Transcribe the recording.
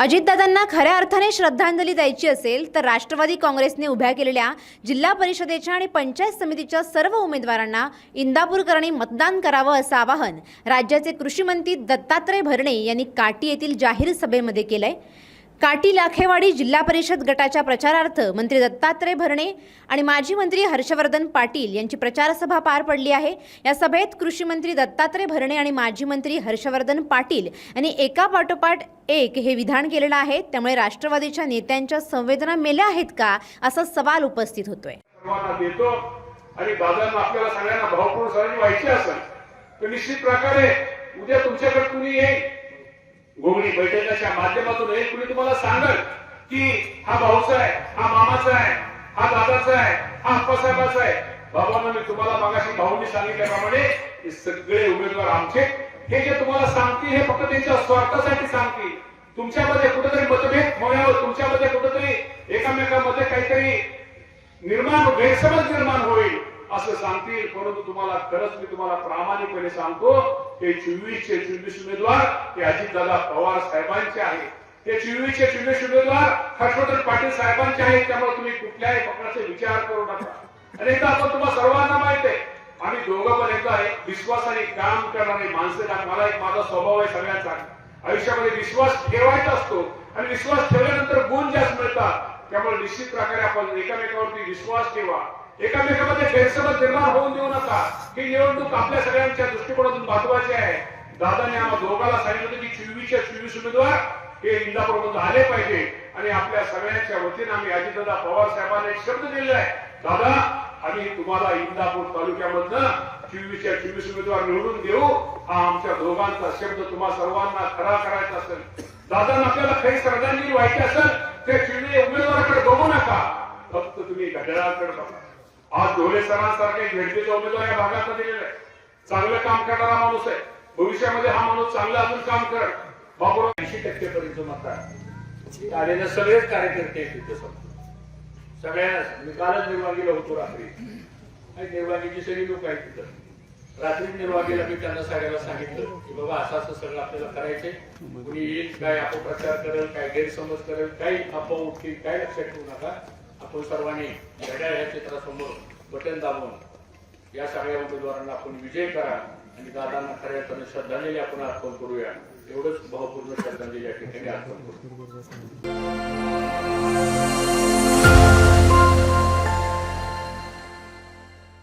अजितदादांना खऱ्या अर्थाने श्रद्धांजली द्यायची असेल तर राष्ट्रवादी काँग्रेसने उभ्या केलेल्या जिल्हा परिषदेच्या आणि पंचायत समितीच्या सर्व उमेदवारांना इंदापूरकरांनी मतदान करावं असं आवाहन राज्याचे कृषी मंत्री दत्तात्रय भरणे यांनी काटी येथील जाहीर सभेमध्ये केलंय। काटी लाखेवाडी जिल्हा परिषद गटाच्या प्रचारार्थ मंत्री दत्तात्रय भरणे आणि माजी मंत्री हर्षवर्धन पाटील यांची प्रचार सभा पार पडली आहे। या सभेत कृषी मंत्री दत्तात्रय भरणे आणि माजी मंत्री हर्षवर्धन पाटील यांनी एकापाठोपाठ एक हे विधान केलेलं आहे। त्यामुळे राष्ट्रवादीच्या नेत्यांच्या संवेदना मेल्या आहेत का असा सवाल उपस्थित होतोय। देतो आणि दादांना आपल्याला सगळ्यांना भावपूर्ण सहभागी व्हायचे असेल तर निश्चित प्रकारे उद्या तुमच्याकडे कुणी येईल, घोगडी बैठकाच्या माध्यमातून येईल, कुणी तुम्हाला सांगेल की हा भाऊचा आहे, हा मामाचा आहे, हा दादाचा आहे, हा आप्पासाहेबाचा आहे। बाबांना मी तुम्हाला मागाशी भाऊंनी सांगितल्याप्रमाणे हे सगळे उमेदवार आमचे, हे जे तुम्हाला सांगतील हे फक्त त्यांच्या स्वार्थासाठी सांगतील। तुमच्यामध्ये कुठेतरी मतभेद होण्यावर, तुमच्यामध्ये कुठेतरी एकामेकांमध्ये काहीतरी गैरसमज निर्माण होईल असं सांगतील, परंतु तुम्हाला खरंच मी तुम्हाला प्रामाणिकपणे सांगतो हे 24 उमेदवार हे अजितदादा पवार साहेबांचे आहेत। ते 24 उमेदवार हर्षवर्धन पाटील साहेबांचे आहेत। त्यामुळे तुम्ही कुठल्याही पक्षाचे विचार करू नका। आणि एकदा आपण तुम्हाला सर्वांना माहित आहे आम्ही दोघं पण एकदा विश्वासाने काम करणारे माणसं। मला एक माझा स्वभाव आहे सगळ्यांचा, आयुष्यामध्ये विश्वास ठेवायचा असतो आणि विश्वास ठेवल्यानंतर गुण जास्त मिळतात। त्यामुळे निश्चित प्रकारे आपण एकामेकावरती विश्वास ठेवा, एकामेकांमध्ये गैरसमज निर्माण होऊन देऊ नका। ही निवडणूक आपल्या सगळ्यांच्या दृष्टिकोनातून महत्वाची आहे। दादाने आम्हा दोघांना सांगितलं होतं की 24 उमेदवार हे इंदापूरमधून आले पाहिजे आणि आपल्या सगळ्यांच्या वतीने आम्ही अजितदादा पवार साहेबांना एक शब्द दिलेला आहे, दादा आम्ही तुम्हाला इंदापूर तालुक्यामधनं 24 उमेदवार निवडून देऊ। हा आमच्या दोघांचा शब्द तुम्हा सर्वांना खरा करायचा असेल, दादांना आपल्याला खरी श्रद्धांजली व्हायची असेल ते 24 उमेदवाराकडे बघू नका, फक्त तुम्ही घड्याळाकडे बघा। आज ढोले सरांसारखे झेडपीचा उमेदवार या भागात दिलेला आहे, चांगलं काम करणारा माणूस आहे। भविष्यामध्ये हा माणूस चांगला अजून काम कर। बाबूराव 80% पर्यंत मतदार आलेले सगळेच कार्यकर्ते तिथे सगळ्या कालच निर्वागीला होतो रात्री, आणि निर्वागीची सगळी लोक आहेत तिथं। रात्री निर्वागीला मी त्यांना सगळ्याला सांगितलं की बाबा असं असं सगळं आपल्याला करायचंय, कुणी येईल काय अपप्रचार करेल, काय गैरसमज करेल, काही अफवा उठतील, काय लक्षात ठेवू नका। आपण सर्वांनी घड्याळ ह्या चित्रासमोर बटन दाबून या सगळ्या उमेदवारांना आपण विजय करा आणि दादांना खऱ्या अर्थाने श्रद्धांजली आपण अर्पण करूया। एवढंच भावपूर्ण श्रद्धांजली या ठिकाणी अर्पण करू।